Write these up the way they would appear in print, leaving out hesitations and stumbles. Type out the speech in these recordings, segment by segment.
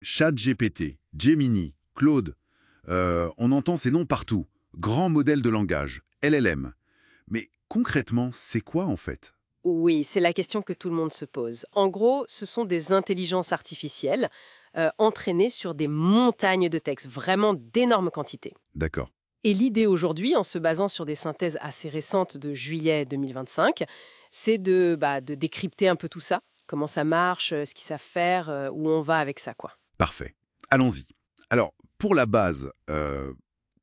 ChatGPT, Gemini, Claude, on entend ces noms partout. Grand modèle de langage, LLM. Mais concrètement, c'est quoi en fait? Oui, c'est la question que tout le monde se pose. En gros, ce sont des intelligences artificielles entraînées sur des montagnes de textes, vraiment d'énormes quantités. D'accord. Et l'idée aujourd'hui, en se basant sur des synthèses assez récentes de juillet 2025, c'est de décrypter un peu tout ça, comment ça marche, ce qu'ils savent faire, où on va avec ça, quoi. Parfait. Allons-y. Alors, pour la base,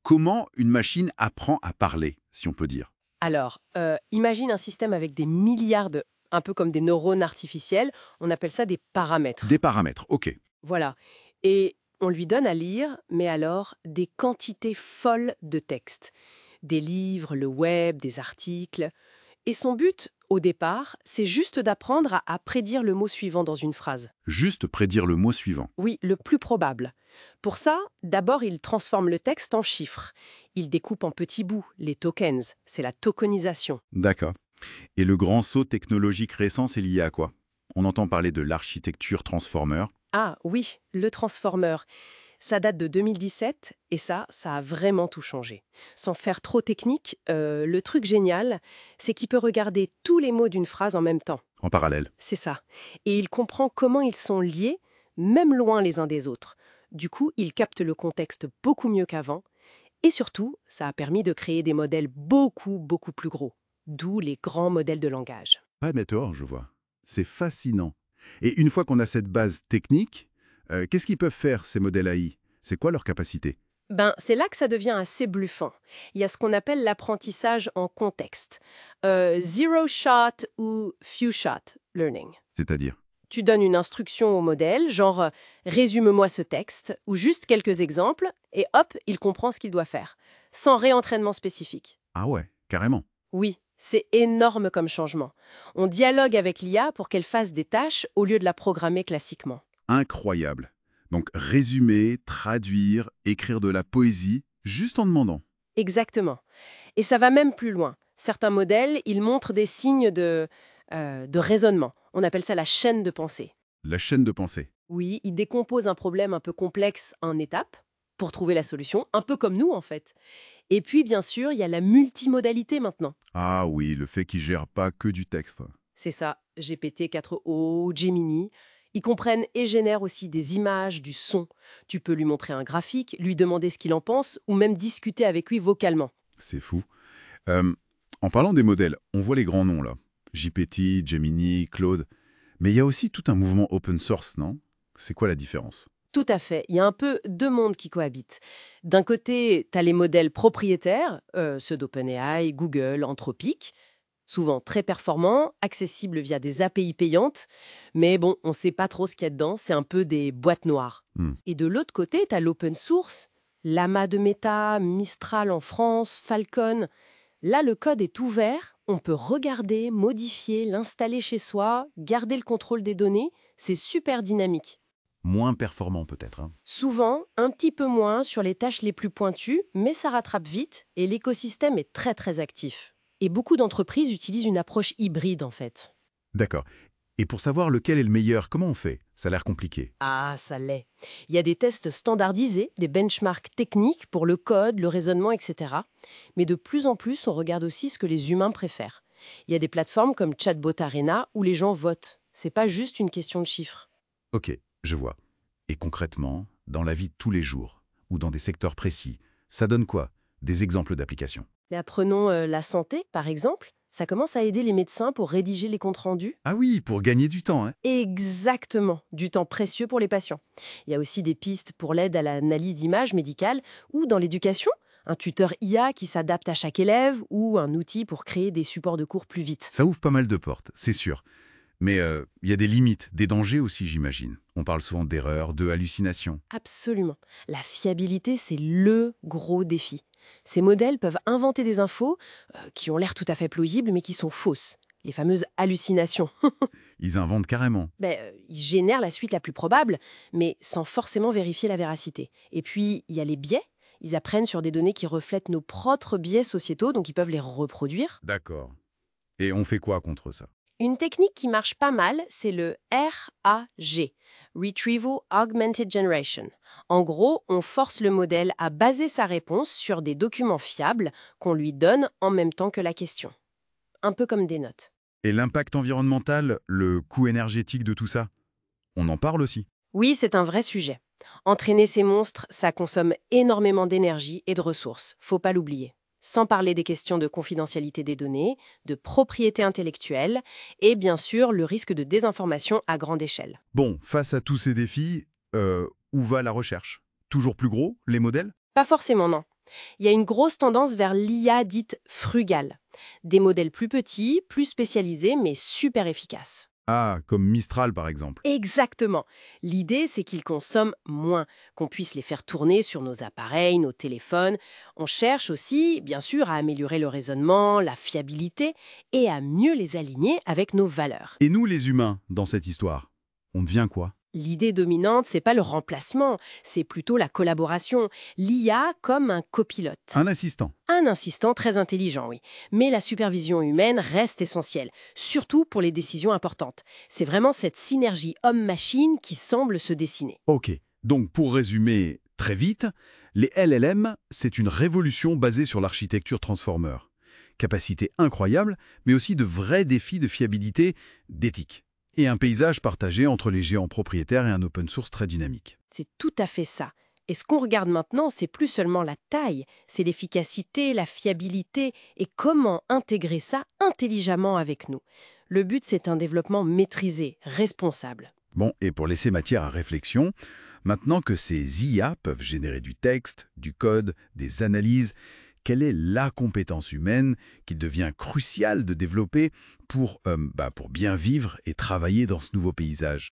comment une machine apprend à parler, si on peut dire? Alors, imagine un système avec des milliards un peu comme des neurones artificiels, on appelle ça des Des paramètres. paramètres, ok. Voilà. Et on lui donne à lire, mais alors des quantités folles de textes. Des livres, le web, des articles. Et son but, au départ, c'est juste d'apprendre à prédire le mot suivant dans une phrase. Juste prédire le mot suivant. Oui, le plus probable. Pour ça, d'abord, il transforme le texte en chiffres. Il découpe en petits bouts, les tokens. C'est la tokenisation. D'accord. Et le grand saut technologique récent, c'est lié à quoi? On entend parler de l'architecture transformer. Ah oui, le transformer. Ça date de 2017 et ça a vraiment tout changé. Sans faire trop technique, le truc génial, c'est qu'il peut regarder tous les mots d'une phrase en même temps. En parallèle. C'est ça. Et il comprend comment ils sont liés, même loin les uns des autres. Du coup, il capte le contexte beaucoup mieux qu'avant. Et surtout, ça a permis de créer des modèles beaucoup, beaucoup plus gros. D'où les grands modèles de langage. Pas de météore, je vois. C'est fascinant. Et une fois qu'on a cette base technique, qu'est-ce qu'ils peuvent faire, ces modèles AI? C'est quoi leur capacité? Ben, c'est là que ça devient assez bluffant. Il y a ce qu'on appelle l'apprentissage en contexte. Zero shot ou few shot learning. C'est-à-dire? Tu donnes une instruction au modèle, genre résume-moi ce texte, ou juste quelques exemples, et hop, il comprend ce qu'il doit faire, sans réentraînement spécifique. Ah ouais, carrément. Oui, c'est énorme comme changement. On dialogue avec l'IA pour qu'elle fasse des tâches au lieu de la programmer classiquement. Incroyable. Donc résumer, traduire, écrire de la poésie, juste en demandant. Exactement. Et ça va même plus loin. Certains modèles, ils montrent des signes de raisonnement. On appelle ça la chaîne de pensée. La chaîne de pensée. Oui, ils décomposent un problème un peu complexe en étapes pour trouver la solution, un peu comme nous en fait. Et puis, bien sûr, il y a la multimodalité maintenant. Ah oui, le fait qu'ils gèrent pas que du texte. C'est ça, GPT-4o, Gemini. Ils comprennent et génèrent aussi des images, du son. Tu peux lui montrer un graphique, lui demander ce qu'il en pense, ou même discuter avec lui vocalement. C'est fou. Euh, En parlant des modèles, on voit les grands noms là. GPT, Gemini, Claude. Mais il y a aussi tout un mouvement open source, non? C'est quoi la différence? Tout à fait. Il y a un peu deux mondes qui cohabitent. D'un côté, tu as les modèles propriétaires, ceux d'OpenAI, Google, Anthropic, souvent très performants, accessibles via des API payantes. Mais bon, on ne sait pas trop ce qu'il y a dedans, c'est un peu des boîtes noires. Hmm. Et de l'autre côté, tu as l'open source, Llama de Meta, Mistral en France, Falcon. Là, le code est ouvert, on peut regarder, modifier, l'installer chez soi, garder le contrôle des données. C'est super dynamique. Moins performant peut-être, hein. Souvent, un petit peu moins sur les tâches les plus pointues, mais ça rattrape vite et l'écosystème est très très actif. Et beaucoup d'entreprises utilisent une approche hybride en fait. D'accord. Et pour savoir lequel est le meilleur, comment on fait? Ça a l'air compliqué. Ah, ça l'est. Il y a des tests standardisés, des benchmarks techniques pour le code, le raisonnement, etc. Mais de plus en plus, on regarde aussi ce que les humains préfèrent. Il y a des plateformes comme Chatbot Arena où les gens votent. C'est pas juste une question de chiffres. Ok, je vois. Et concrètement, dans la vie de tous les jours, ou dans des secteurs précis, ça donne quoi? Des exemples d'applications? Mais apprenons la santé, par exemple. Ça commence à aider les médecins pour rédiger les comptes rendus. Ah oui, pour gagner du temps, hein. Exactement, du temps précieux pour les patients. Il y a aussi des pistes pour l'aide à l'analyse d'images médicales ou dans l'éducation, un tuteur IA qui s'adapte à chaque élève ou un outil pour créer des supports de cours plus vite. Ça ouvre pas mal de portes, c'est sûr. Mais il y a des limites, des dangers aussi, j'imagine. On parle souvent d'erreurs, de hallucinations. Absolument. La fiabilité, c'est le gros défi. Ces modèles peuvent inventer des infos qui ont l'air tout à fait plausibles mais qui sont fausses. Les fameuses hallucinations. Ils inventent carrément. Ils génèrent la suite la plus probable, mais sans forcément vérifier la véracité. Et puis, il y a les biais. Ils apprennent sur des données qui reflètent nos propres biais sociétaux, donc ils peuvent les reproduire. D'accord. Et on fait quoi contre ça? Une technique qui marche pas mal, c'est le RAG, Retrieval Augmented Generation. En gros, on force le modèle à baser sa réponse sur des documents fiables qu'on lui donne en même temps que la question. Un peu comme des notes. Et l'impact environnemental, le coût énergétique de tout ça, on en parle aussi. Oui, c'est un vrai sujet. Entraîner ces monstres, ça consomme énormément d'énergie et de ressources, faut pas l'oublier. Sans parler des questions de confidentialité des données, de propriété intellectuelle et bien sûr le risque de désinformation à grande échelle. Bon, face à tous ces défis, où va la recherche? Toujours plus gros, les modèles? Pas forcément, non. Il y a une grosse tendance vers l'IA dite frugale. Des modèles plus petits, plus spécialisés, mais super efficaces. Ah, comme Mistral par exemple. Exactement. L'idée, c'est qu'ils consomment moins, qu'on puisse les faire tourner sur nos appareils, nos téléphones. On cherche aussi, bien sûr, à améliorer le raisonnement, la fiabilité et à mieux les aligner avec nos valeurs. Et nous les humains, dans cette histoire, on devient quoi? L'idée dominante, c'est pas le remplacement, c'est plutôt la collaboration. L'IA comme un copilote. Un assistant. Un assistant très intelligent, oui. Mais la supervision humaine reste essentielle, surtout pour les décisions importantes. C'est vraiment cette synergie homme-machine qui semble se dessiner. Ok, donc pour résumer très vite, les LLM, c'est une révolution basée sur l'architecture Transformer. Capacité incroyable, mais aussi de vrais défis de fiabilité, d'éthique. Et un paysage partagé entre les géants propriétaires et un open source très dynamique. C'est tout à fait ça. Et ce qu'on regarde maintenant, c'est plus seulement la taille, c'est l'efficacité, la fiabilité et comment intégrer ça intelligemment avec nous. Le but, c'est un développement maîtrisé, responsable. Bon, et pour laisser matière à réflexion, maintenant que ces IA peuvent générer du texte, du code, des analyses, quelle est la compétence humaine qu'il devient crucial de développer pour bien vivre et travailler dans ce nouveau paysage?